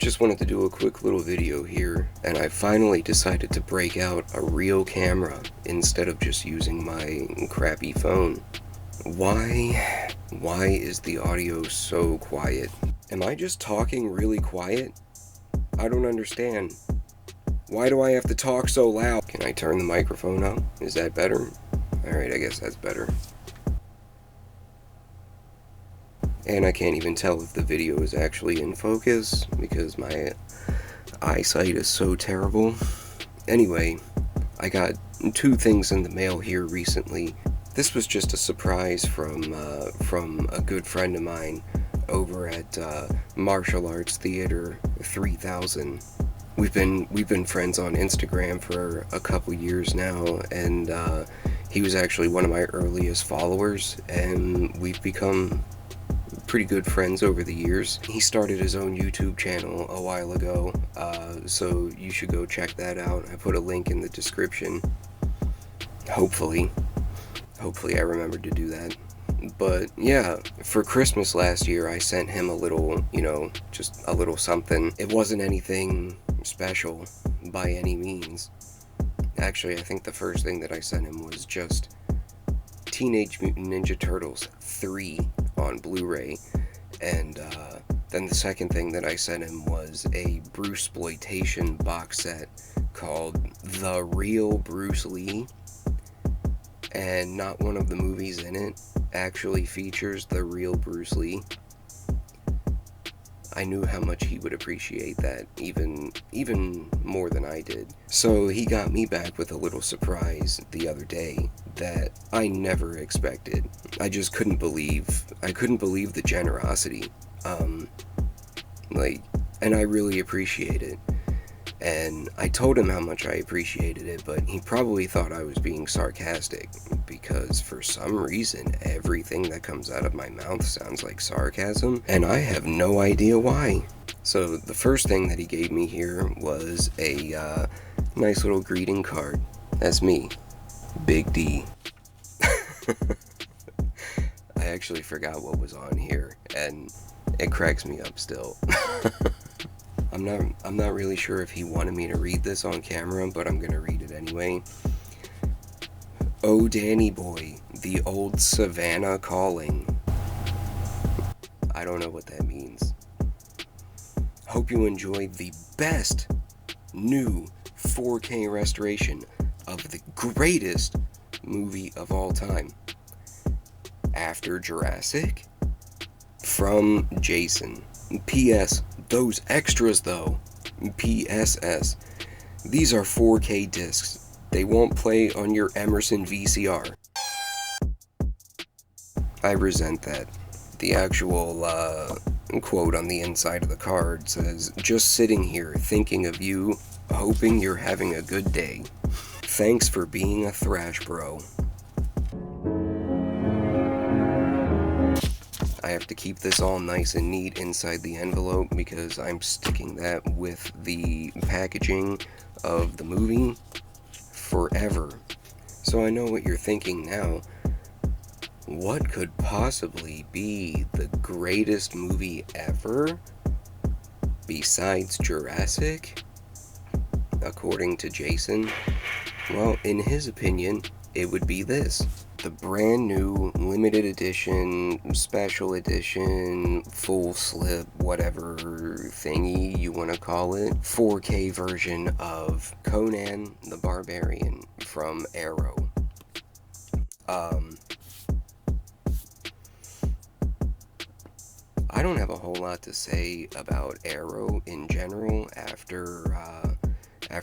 Just wanted to do a quick little video here, and I finally decided to break out a real camera instead of just using my crappy phone. Why is the audio so quiet? Am I just talking really quiet? I don't understand. Why do I have to talk so loud? Can I turn the microphone up? Is that better? Alright, I guess that's better. And I can't even tell if the video is actually in focus because my eyesight is so terrible. Anyway, I got two things in the mail here recently. This was just a surprise from a good friend of mine over at Martial Arts Theater 3000. We've been friends on Instagram for a couple years now, and he was actually one of my earliest followers, and we've become pretty good friends over the years. He started his own YouTube channel a while ago, so you should go check that out. I put a link in the description. Hopefully I remembered to do that. But yeah, for Christmas last year I sent him a little, just a little something. It wasn't anything special by any means. Actually, I think the first thing that I sent him was just Teenage Mutant Ninja Turtles 3 on Blu-ray, and then the second thing that I sent him was a Bruceploitation box set called The Real Bruce Lee, and not one of the movies in it actually features the real Bruce Lee. I knew how much he would appreciate that, even more than I did. So he got me back with a little surprise the other day that I never expected. I just couldn't believe the generosity. And I really appreciate it. And I told him how much I appreciated it, but he probably thought I was being sarcastic, because for some reason everything that comes out of my mouth sounds like sarcasm, and I have no idea why. So the first thing that he gave me here was a nice little greeting card. That's me, Big D. I actually forgot what was on here, and it cracks me up still. I'm not really sure if he wanted me to read this on camera, but I'm gonna read it anyway. Oh, Danny boy, the old Savannah calling. I don't know what that means. Hope you enjoyed the best new 4K restoration of the greatest movie of all time. After Jurassic? From Jason. P.S. Those extras though. PSS. These are 4K discs. They won't play on your Emerson VCR. I resent that. The actual quote on the inside of the card says, "Just sitting here thinking of you, hoping you're having a good day. Thanks for being a thrash bro." I have to keep this all nice and neat inside the envelope because I'm sticking that with the packaging of the movie forever. So I know what you're thinking now. What could possibly be the greatest movie ever besides Jurassic? According to Jason, well, in his opinion, it would be this. The brand new limited edition, special edition, full slip, whatever thingy you want to call it, 4K version of Conan the Barbarian from Arrow. I don't have a whole lot to say about Arrow in general after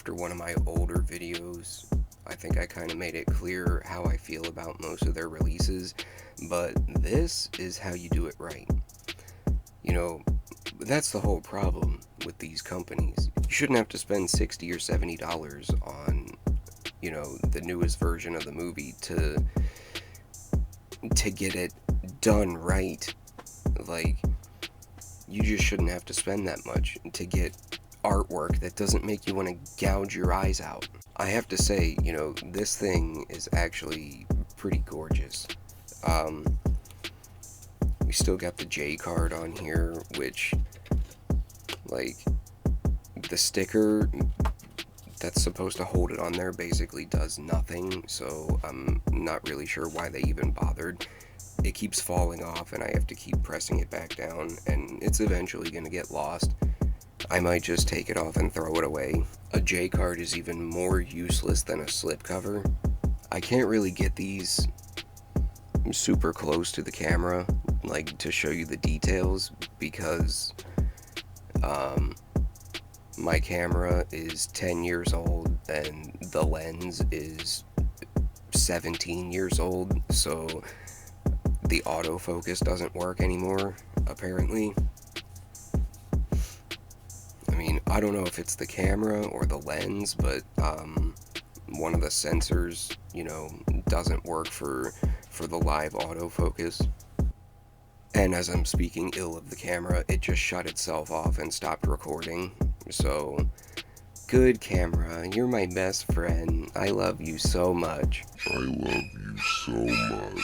one of my older videos. I think I kind of made it clear how I feel about most of their releases, but this is how you do it right. That's the whole problem with these companies. You shouldn't have to spend $60 or $70 on, the newest version of the movie to get it done right. You just shouldn't have to spend that much to get artwork that doesn't make you want to gouge your eyes out. I have to say, this thing is actually pretty gorgeous. We still got the J card on here, which, the sticker that's supposed to hold it on there basically does nothing, so I'm not really sure why they even bothered. It keeps falling off and I have to keep pressing it back down, and it's eventually going to get lost. I might just take it off and throw it away. A J card is even more useless than a slipcover. I can't really get these super close to the camera, like to show you the details, because my camera is 10 years old and the lens is 17 years old, so the autofocus doesn't work anymore, apparently. I mean, I don't know if it's the camera or the lens, but one of the sensors, doesn't work for the live autofocus. And as I'm speaking ill of the camera, it just shut itself off and stopped recording. So, good camera, you're my best friend. I love you so much. I love you so much.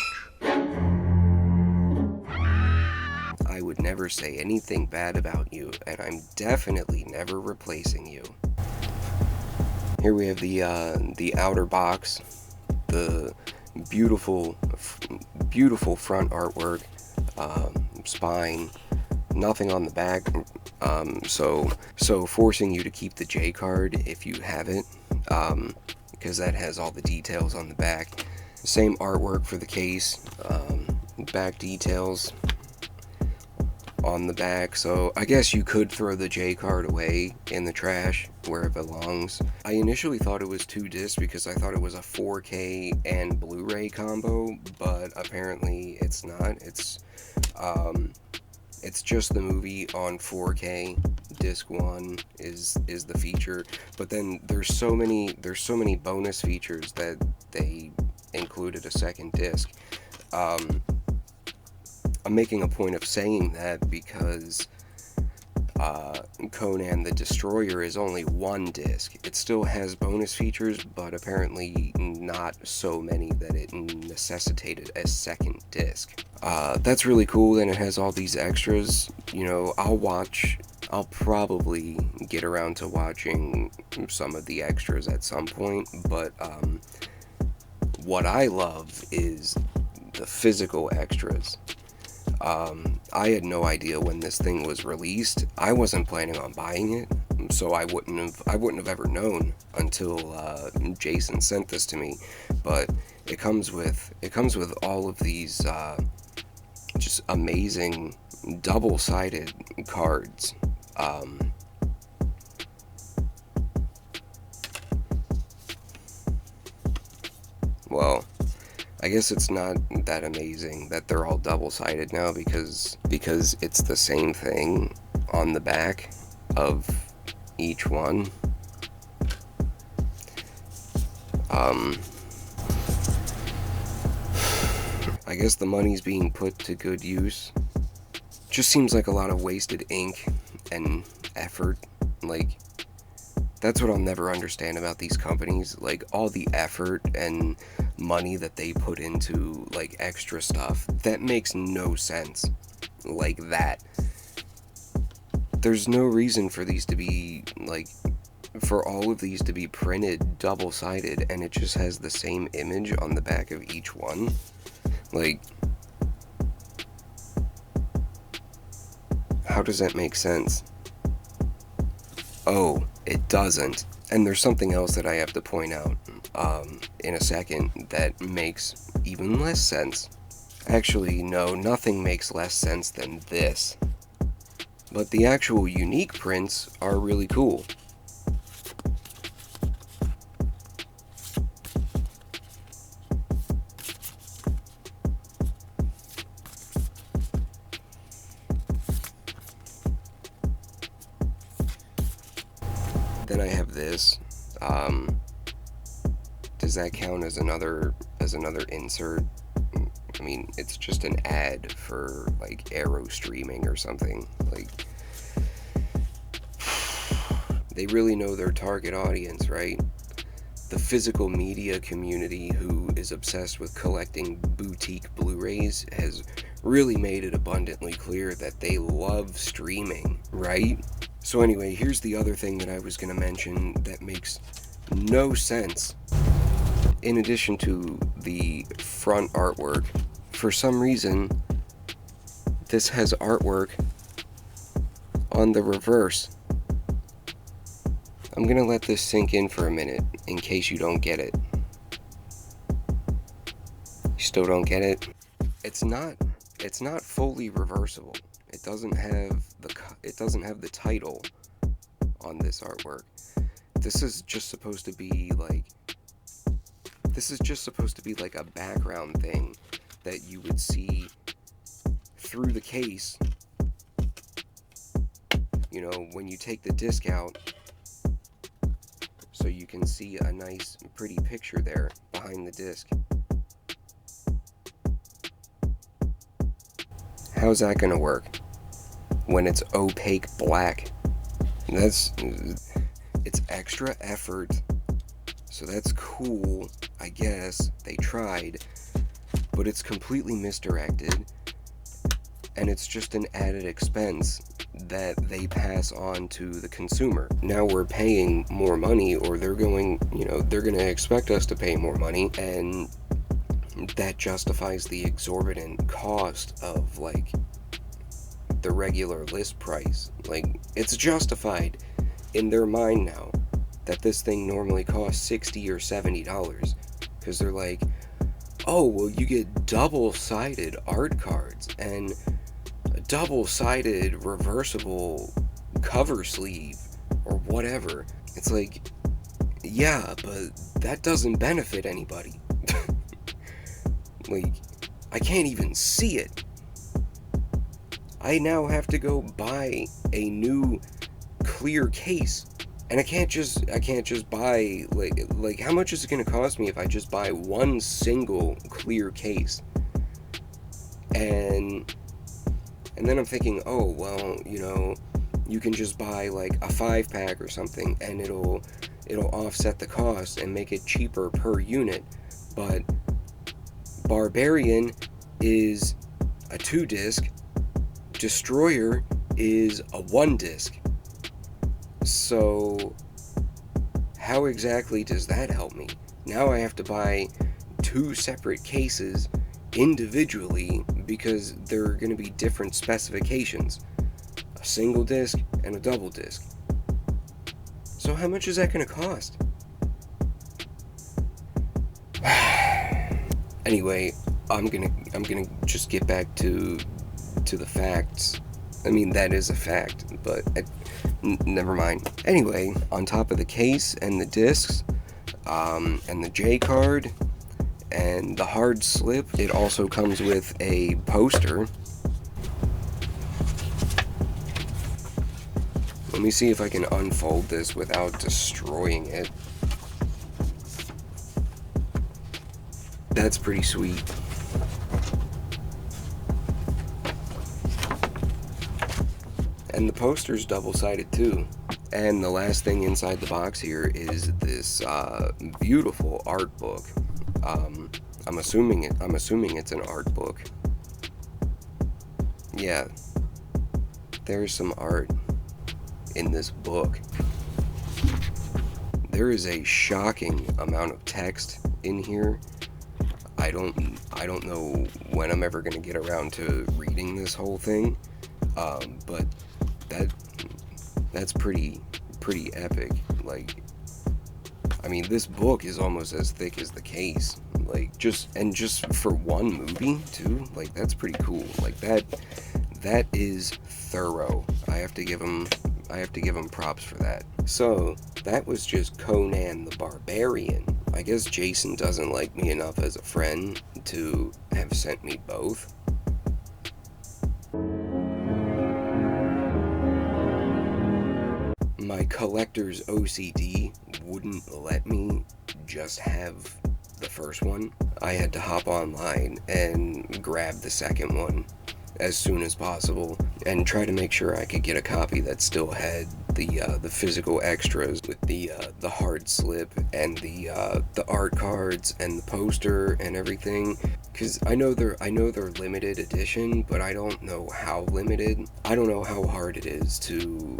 I would never say anything bad about you, and I'm definitely never replacing you. Here we have the outer box, the beautiful front artwork, spine, nothing on the back, so forcing you to keep the J card if you have it, because that has all the details on the back. Same artwork for the case, back details on the back, so I guess you could throw the J card away in the trash where it belongs. I initially thought it was 2 discs because I thought it was a 4K and Blu-ray combo, but apparently it's not. It's just the movie on 4K. Disc 1 is the feature, but then there's so many bonus features that they included a second disc. I'm making a point of saying that because Conan the Destroyer is only 1 disc. It still has bonus features, but apparently not so many that it necessitated a second disc. That's really cool, and it has all these extras. I'll probably get around to watching some of the extras at some point, but what I love is the physical extras. I had no idea when this thing was released. I wasn't planning on buying it, so I wouldn't have ever known until Jason sent this to me. But it comes with all of these just amazing double-sided cards. Well, I guess it's not that amazing that they're all double-sided now because it's the same thing on the back of each one. I guess the money's being put to good use. Just seems like a lot of wasted ink and effort. Like, that's what I'll never understand about these companies. Like, all the effort and money that they put into, like, extra stuff, that makes no sense. Like that. There's no reason for these to be, like, for all of these to be printed double-sided, and it just has the same image on the back of each one. Like, how does that make sense? Oh, it doesn't. And there's something else that I have to point out in a second that makes even less sense. Actually, no, nothing makes less sense than this. But the actual unique prints are really cool. Then I have this. Does that count as another insert? I mean, it's just an ad for, like, Arrow streaming or something. Like, they really know their target audience, right? The physical media community who is obsessed with collecting boutique Blu-rays has really made it abundantly clear that they love streaming, right? So anyway, here's the other thing that I was going to mention that makes no sense. In addition to the front artwork, for some reason, this has artwork on the reverse. I'm gonna let this sink in for a minute in case you don't get it. You still don't get it? It's not fully reversible. It doesn't have the title on this artwork. This is just supposed to be like a background thing that you would see through the case, you know, when you take the disc out, so you can see a nice pretty picture there behind the disc. How's that gonna work when it's opaque black? It's extra effort, so that's cool, I guess. They tried, but it's completely misdirected, and it's just an added expense that they pass on to the consumer. Now we're paying more money, or they're going to expect us to pay more money, and that justifies the exorbitant cost of like the regular list price. Like, it's justified in their mind now that this thing normally costs $60 or $70, because they're like, oh, well, you get double-sided art cards and a double-sided reversible cover sleeve or whatever. It's like, yeah, but that doesn't benefit anybody. Like, I can't even see it. I now have to go buy a new clear case, and I can't just buy like how much is it going to cost me if I just buy one single clear case? And then I'm thinking, oh, well, you know, you can just buy like a 5-pack or something, and it'll offset the cost and make it cheaper per unit. But Barbarian is a 2-disc, Destroyer is a 1-disc. So how exactly does that help me? Now I have to buy 2 separate cases individually because they're going to be different specifications. A single disc and a double disc. So how much is that going to cost? Anyway, I'm gonna just get back to the facts. I mean, that is a fact, but never mind. Anyway, on top of the case and the discs, and the J card and the hard slip, it also comes with a poster. Let me see if I can unfold this without destroying it. That's pretty sweet. And the poster's double-sided too. And the last thing inside the box here is this beautiful art book. I'm assuming it's an art book. Yeah, there's some art in this book. There is a shocking amount of text in here. I don't know when I'm ever gonna get around to reading this whole thing, but that's pretty epic. Like, I mean, this book is almost as thick as the case. Like, just for one movie too. Like, that's pretty cool. Like, that is thorough. I have to give him props for that. So that was just Conan the Barbarian. I guess Jason doesn't like me enough as a friend to have sent me both. My collector's OCD wouldn't let me just have the first one. I had to hop online and grab the second one as soon as possible and try to make sure I could get a copy that still had the physical extras with the hard slip and the art cards and the poster and everything, because I know they're limited edition, but I don't know how limited. I don't know how hard it is to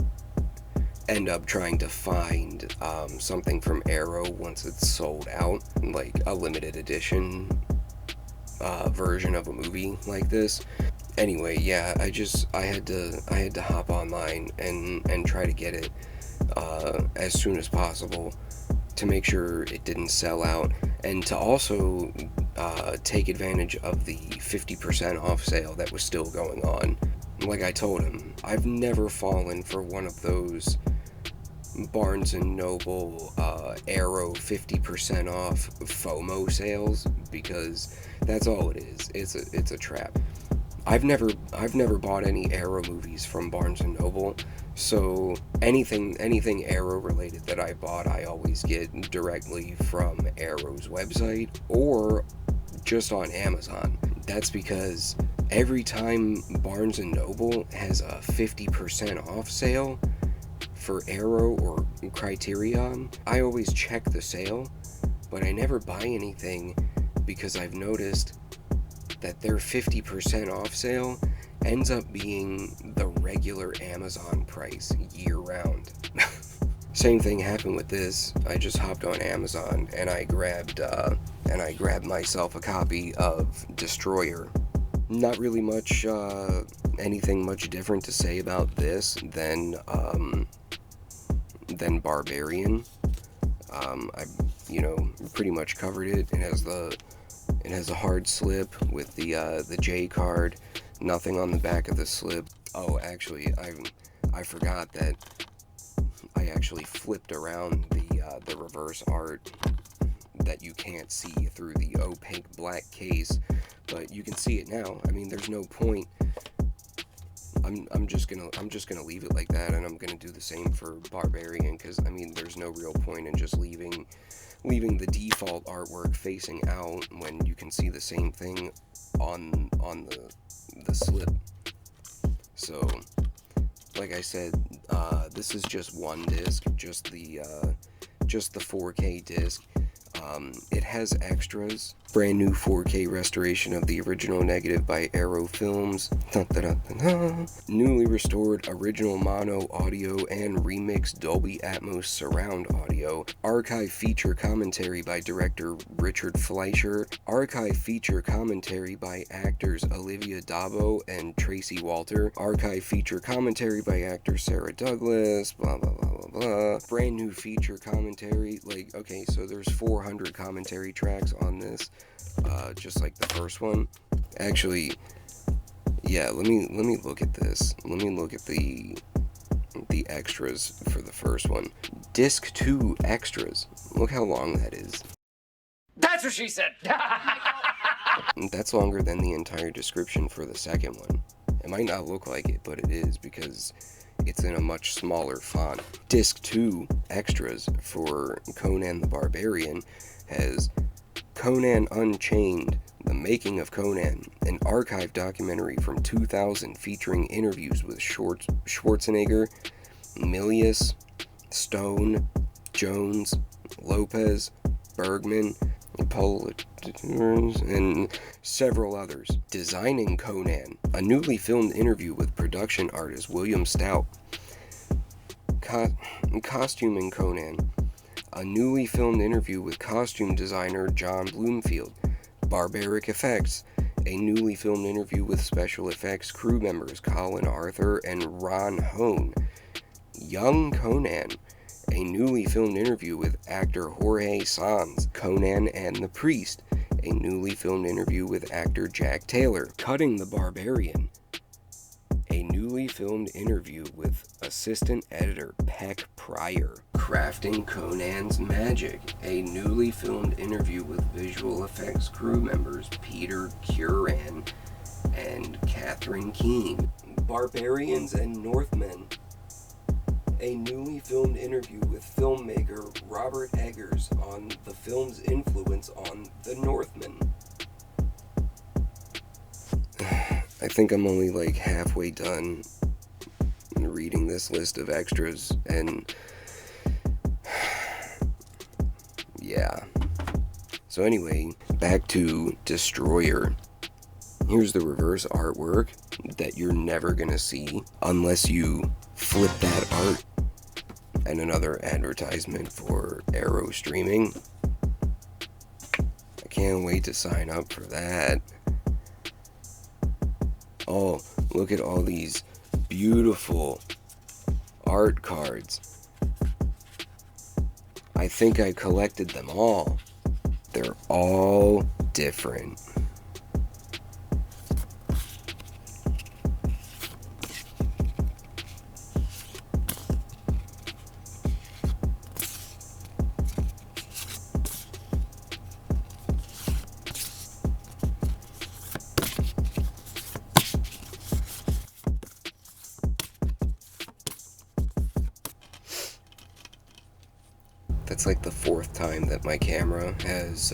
end up trying to find something from Arrow once it's sold out, like a limited edition version of a movie like this. Anyway, yeah, I had to hop online and try to get it as soon as possible to make sure it didn't sell out, and to also take advantage of the 50% off sale that was still going on. Like I told him, I've never fallen for one of those Barnes & Noble Arrow 50% off FOMO sales, because that's all it is. It's a trap. I've never bought any Arrow movies from Barnes & Noble, so anything Arrow related that I bought, I always get directly from Arrow's website or just on Amazon. That's because every time Barnes & Noble has a 50% off sale for Arrow or Criterion, I always check the sale, but I never buy anything because I've noticed that their 50% off sale ends up being the regular Amazon price year round. Same thing happened with this. I just hopped on Amazon and I grabbed myself a copy of Destroyer. Not really much anything much different to say about this than Barbarian. I pretty much covered it. It has a hard slip with the J card. Nothing on the back of the slip. Oh, actually, I forgot that I actually flipped around the reverse art that you can't see through the opaque black case, but you can see it now. I mean, there's no point. I'm just gonna leave it like that, and I'm gonna do the same for Barbarian, because I mean, there's no real point in just leaving the default artwork facing out when you can see the same thing on the slip. So, like I said, this is just one disc, just the 4K disc. It has extras. Brand new 4K restoration of the original negative by Arrow Films. Newly restored original mono audio and remixed Dolby Atmos surround audio. Archive feature commentary by director Richard Fleischer. Archive feature commentary by actors Olivia Dabo and Tracy Walter. Archive feature commentary by actor Sarah Douglas. Blah blah blah blah blah. Brand new feature commentary. Okay, so there's 400 commentary tracks on this. Just like the first one. Actually, yeah, let me look at this. Let me look at the extras for the first one. Disc 2 extras. Look how long that is. That's what she said. That's longer than the entire description for the second one. It might not look like it, but it is, because it's in a much smaller font. Disc 2 extras for Conan the Barbarian has Conan Unchained, The Making of Conan, an archive documentary from 2000 featuring interviews with Schwarzenegger, Milius, Stone, Jones, Lopez, Bergman, and several others. Designing Conan, a newly filmed interview with production artist William Stout. Costuming Conan, a newly filmed interview with costume designer John Bloomfield. Barbaric Effects, a newly filmed interview with special effects crew members Colin Arthur and Ron Hone. Young Conan, a newly filmed interview with actor Jorge Sanz. Conan and the Priest, a newly filmed interview with actor Jack Taylor. Cutting the Barbarian, a newly filmed interview with assistant editor Peck Pryor. Crafting Conan's Magic, a newly filmed interview with visual effects crew members Peter Curran and Catherine Keene. Barbarians and Northmen, a newly filmed interview with filmmaker Robert Eggers on the film's influence on the Northmen. I think I'm only like halfway done reading this list of extras, and yeah. So anyway, back to Destroyer. Here's the reverse artwork that you're never gonna see unless you flip that art And another advertisement for Arrow streaming. I can't wait to sign up for that. Oh, look at all these beautiful art cards. I think I collected them all. They're all different. That's like the fourth time that my camera has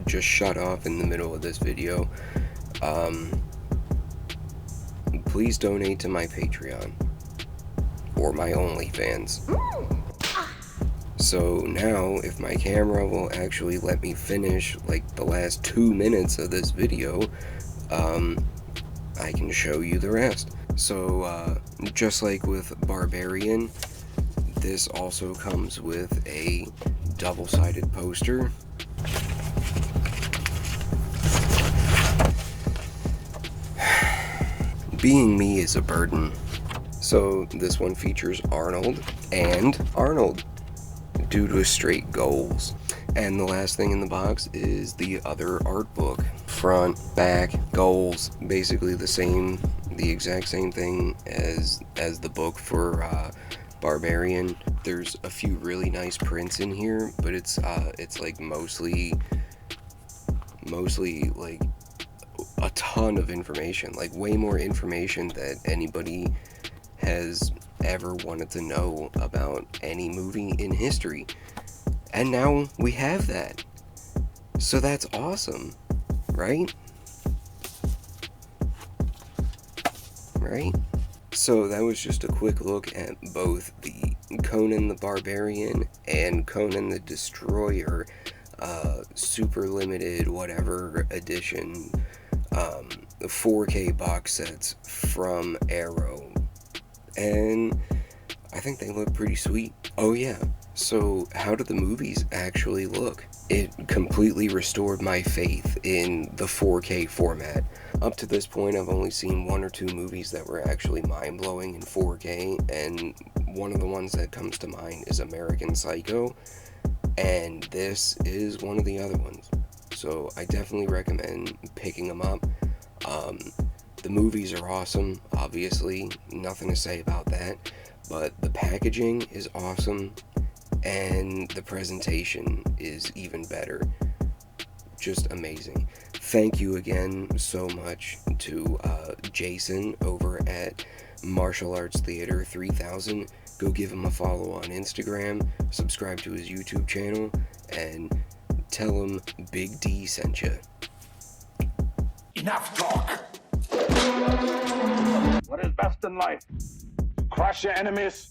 just shut off in the middle of this video. Please donate to my Patreon or my OnlyFans. So now, if my camera will actually let me finish like the last 2 minutes of this video, I can show you the rest. So just like with Barbarian, this also comes with a double-sided poster. Being me is a burden. So this one features Arnold and Arnold due to straight goals. And the last thing in the box is the other art book. Front, back, goals, basically the exact same thing as the book for Barbarian. There's a few really nice prints in here, but it's like mostly like a ton of information, like way more information that anybody has ever wanted to know about any movie in history. And now we have that. So that's awesome, right? Right? So that was just a quick look at both the Conan the Barbarian and Conan the Destroyer super limited whatever edition 4K box sets from Arrow. And I think they look pretty sweet. Oh yeah, so how do the movies actually look? It completely restored my faith in the 4K format. Up to this point, I've only seen 1 or 2 movies that were actually mind-blowing in 4K, and one of the ones that comes to mind is American Psycho, and this is one of the other ones. So I definitely recommend picking them up. The movies are awesome, obviously, nothing to say about that, but the packaging is awesome, and the presentation is even better. Just amazing. Thank you again so much to Jason over at Martial Arts Theater 3000. Go give him a follow on Instagram, subscribe to his YouTube channel, and tell him Big D sent you. Enough talk. What is best in life? Crush your enemies,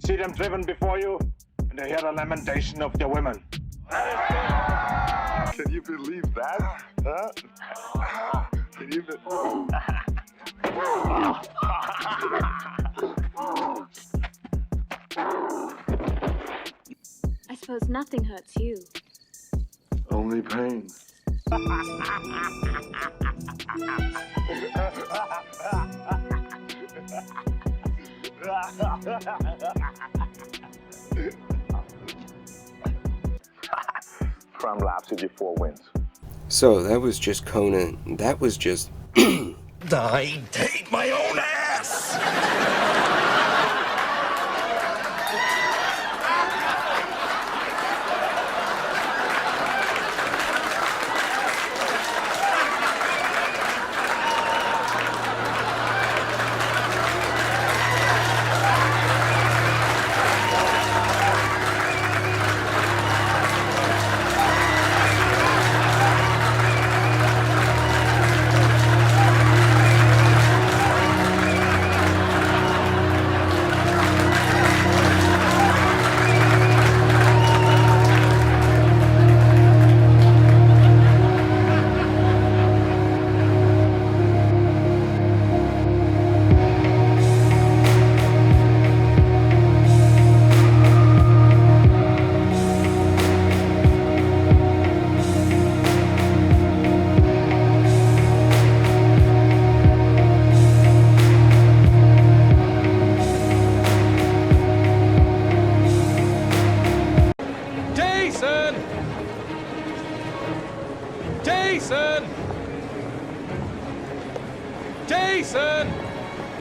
see them driven before you, and to hear the lamentation of your women. Can you believe that? Huh? Can you I suppose nothing hurts you. Only pain. From Rhapsody 4 wins. So that was just Conan. That was just I hate my own ass! Jason! Jason!